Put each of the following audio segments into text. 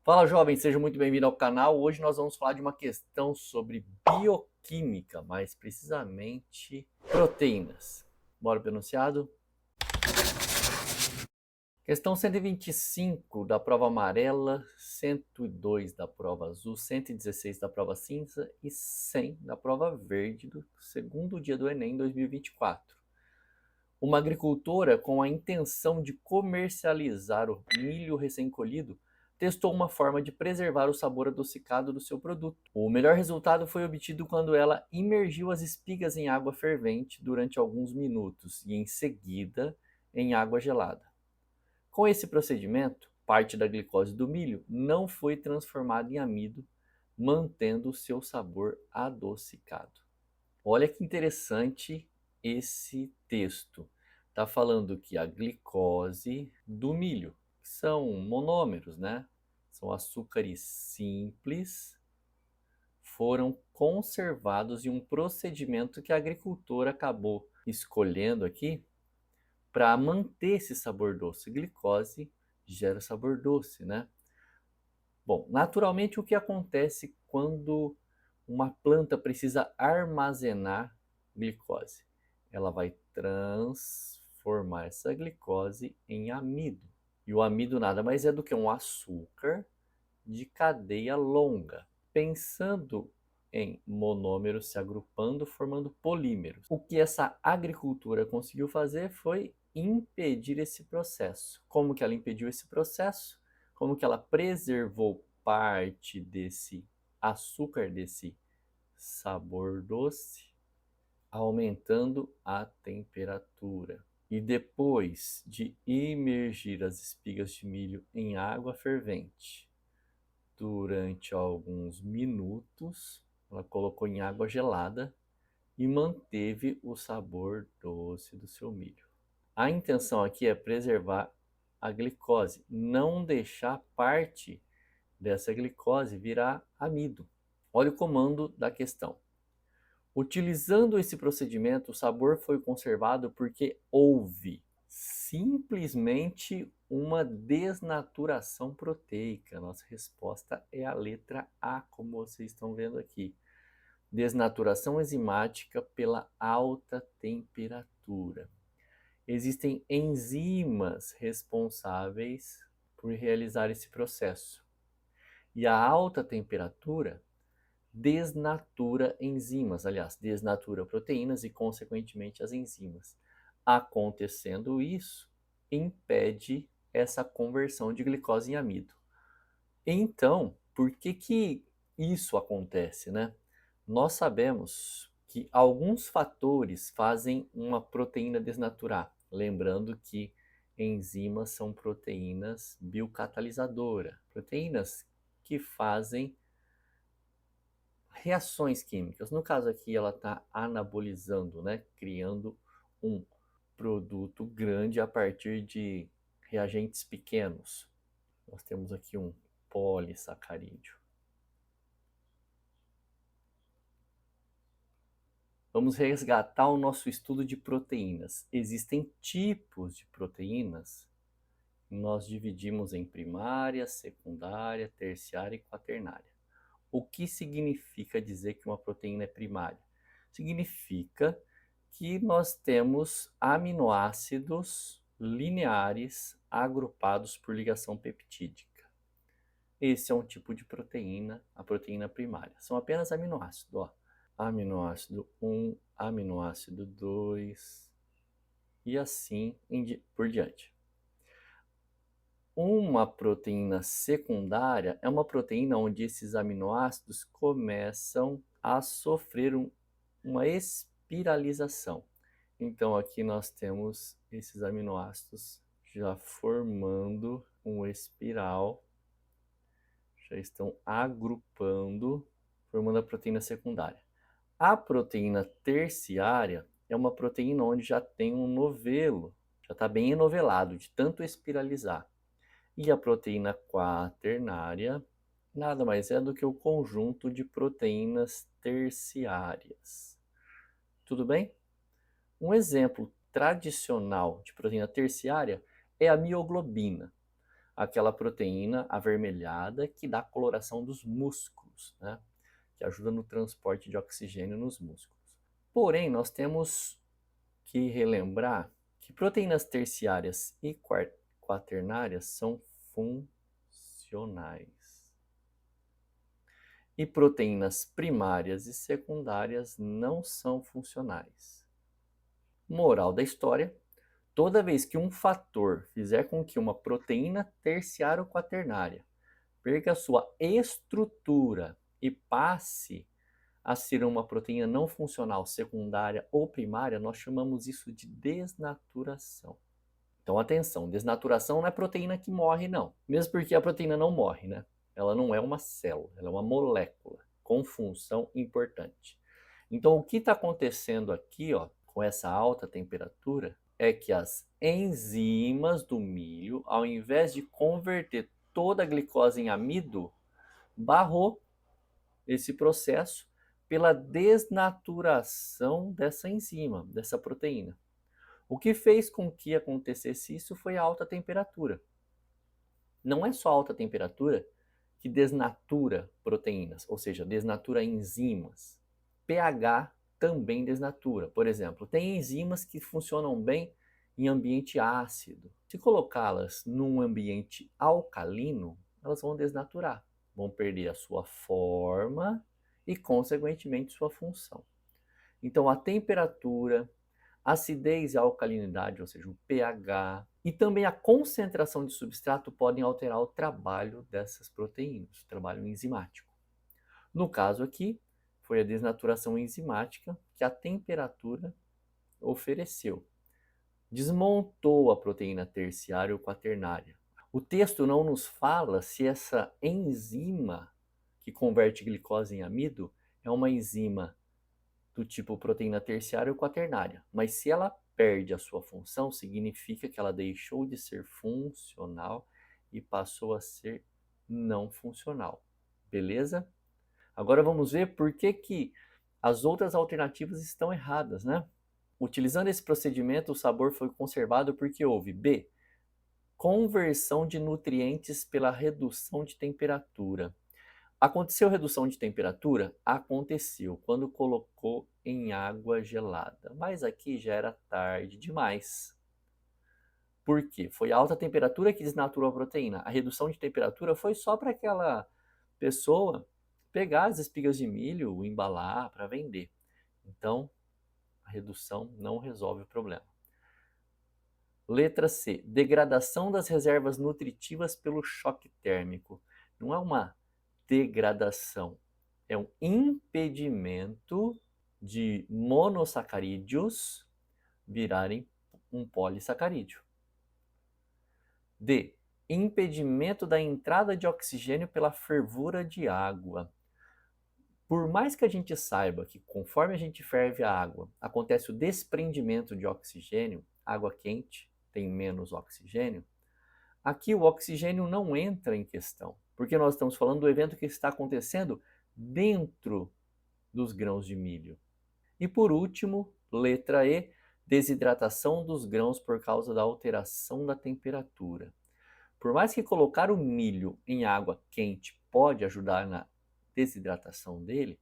Fala, jovem, seja muito bem-vindo ao canal. Hoje nós vamos falar de uma questão sobre bioquímica, mais precisamente proteínas. Bora pro enunciado? Questão 125 da prova amarela, 102 da prova azul, 116 da prova cinza e 100 da prova verde do segundo dia do Enem 2024. Uma agricultora, com a intenção de comercializar o milho recém-colhido, testou uma forma de preservar o sabor adocicado do seu produto. O melhor resultado foi obtido quando ela imergiu as espigas em água fervente durante alguns minutos e, em seguida, em água gelada. Com esse procedimento, parte da glicose do milho não foi transformada em amido, mantendo o seu sabor adocicado. Olha que interessante esse texto. Está falando que a glicose do milho, que são monômeros, né? São açúcares simples, foram conservados em um procedimento que a agricultora acabou escolhendo aqui para manter esse sabor doce. Glicose gera sabor doce, né? Bom, naturalmente o que acontece quando uma planta precisa armazenar glicose? Ela vai transformar essa glicose em amido. E o amido nada mais é do que um açúcar de cadeia longa. Pensando em monômeros se agrupando, formando polímeros. O que essa agricultura conseguiu fazer foi impedir esse processo. Como que ela impediu esse processo? Como que ela preservou parte desse açúcar, desse sabor doce, aumentando a temperatura. E depois de imergir as espigas de milho em água fervente durante alguns minutos, ela colocou em água gelada e manteve o sabor doce do seu milho. A intenção aqui é preservar a glicose, não deixar parte dessa glicose virar amido. Olha o comando da questão. Utilizando esse procedimento, o sabor foi conservado porque houve simplesmente uma desnaturação proteica. Nossa resposta é a letra A, como vocês estão vendo aqui. Desnaturação enzimática pela alta temperatura. Existem enzimas responsáveis por realizar esse processo. E a alta temperatura desnatura enzimas, aliás, desnatura proteínas e, consequentemente, as enzimas. Acontecendo isso, impede essa conversão de glicose em amido. Então, por que isso acontece, né? Nós sabemos que alguns fatores fazem uma proteína desnaturar. Lembrando que enzimas são proteínas biocatalisadoras, proteínas que fazem reações químicas. No caso aqui, ela está anabolizando, né? Criando um produto grande a partir de reagentes pequenos. Nós temos aqui um polissacarídeo. Vamos resgatar o nosso estudo de proteínas. Existem tipos de proteínas. Nós dividimos em primária, secundária, terciária e quaternária. O que significa dizer que uma proteína é primária? Significa que nós temos aminoácidos lineares agrupados por ligação peptídica. Esse é um tipo de proteína, a proteína primária. São apenas aminoácidos, ó. Aminoácido 1, aminoácido 2 e assim por diante. Uma proteína secundária é uma proteína onde esses aminoácidos começam a sofrer uma espiralização. Então aqui nós temos esses aminoácidos já formando um espiral, já estão agrupando, formando a proteína secundária. A proteína terciária é uma proteína onde já tem um novelo, já está bem enovelado de tanto espiralizar. E a proteína quaternária nada mais é do que o conjunto de proteínas terciárias. Tudo bem? Um exemplo tradicional de proteína terciária é a mioglobina. aquela proteína avermelhada que dá coloração dos músculos, né? Que ajuda no transporte de oxigênio nos músculos. Porém, nós temos que relembrar que proteínas terciárias e quaternárias são funcionais. E proteínas primárias e secundárias não são funcionais. Moral da história: toda vez que um fator fizer com que uma proteína terciária ou quaternária perca sua estrutura e passe a ser uma proteína não funcional secundária ou primária, nós chamamos isso de desnaturação. Então, atenção, desnaturação não é proteína que morre, não. Mesmo porque a proteína não morre, né? Ela não é uma célula, ela é uma molécula com função importante. Então, o que está acontecendo aqui, ó, com essa alta temperatura, é que as enzimas do milho, ao invés de converter toda a glicose em amido, barrou esse processo pela desnaturação dessa enzima, dessa proteína. O que fez com que acontecesse isso foi a alta temperatura. Não é só a alta temperatura que desnatura proteínas, ou seja, desnatura enzimas. pH também desnatura. Por exemplo, tem enzimas que funcionam bem em ambiente ácido. Se colocá-las num ambiente alcalino, elas vão desnaturar, vão perder a sua forma e, consequentemente, sua função. Então, a temperatura, acidez e alcalinidade, ou seja, o pH, e também a concentração de substrato podem alterar o trabalho dessas proteínas, o trabalho enzimático. No caso aqui, foi a desnaturação enzimática que a temperatura ofereceu. Desmontou a proteína terciária ou quaternária. O texto não nos fala se essa enzima que converte glicose em amido é uma enzima do tipo proteína terciária ou quaternária, mas se ela perde a sua função, significa que ela deixou de ser funcional e passou a ser não funcional. Beleza? Agora vamos ver por que as outras alternativas estão erradas, né? Utilizando esse procedimento, o sabor foi conservado porque houve B. Conversão de nutrientes pela redução de temperatura. Aconteceu redução de temperatura? Aconteceu quando colocou em água gelada, mas aqui já era tarde demais. Por quê? Foi a alta temperatura que desnaturou a proteína. A redução de temperatura foi só para aquela pessoa pegar as espigas de milho, embalar para vender. Então, a redução não resolve o problema. Letra C. Degradação das reservas nutritivas pelo choque térmico. Não é uma degradação, é um impedimento de monossacarídeos virarem um polissacarídeo. D. Impedimento da entrada de oxigênio pela fervura de água. Por mais que a gente saiba que conforme a gente ferve a água, acontece o desprendimento de oxigênio, água quente tem menos oxigênio, aqui o oxigênio não entra em questão, porque nós estamos falando do evento que está acontecendo dentro dos grãos de milho. E por último, letra E, desidratação dos grãos por causa da alteração da temperatura. Por mais que colocar o milho em água quente pode ajudar na desidratação dele,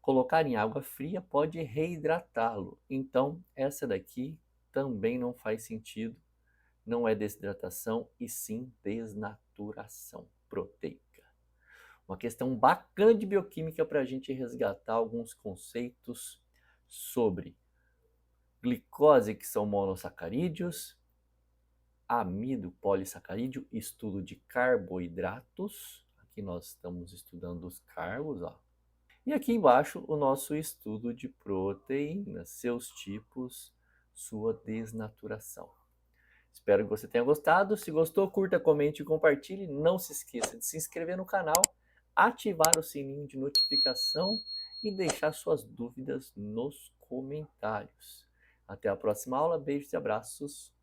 colocar em água fria pode reidratá-lo. Então, essa daqui também não faz sentido. Não é desidratação, e sim desnaturação proteica. Uma questão bacana de bioquímica para a gente resgatar alguns conceitos sobre glicose, que são monossacarídeos, amido, polissacarídeo, estudo de carboidratos. Aqui nós estamos estudando os carbos, ó. E aqui embaixo o nosso estudo de proteínas, seus tipos, sua desnaturação. Espero que você tenha gostado. Se gostou, curta, comente e compartilhe. Não se esqueça de se inscrever no canal, ativar o sininho de notificação e deixar suas dúvidas nos comentários. Até a próxima aula. Beijos e abraços.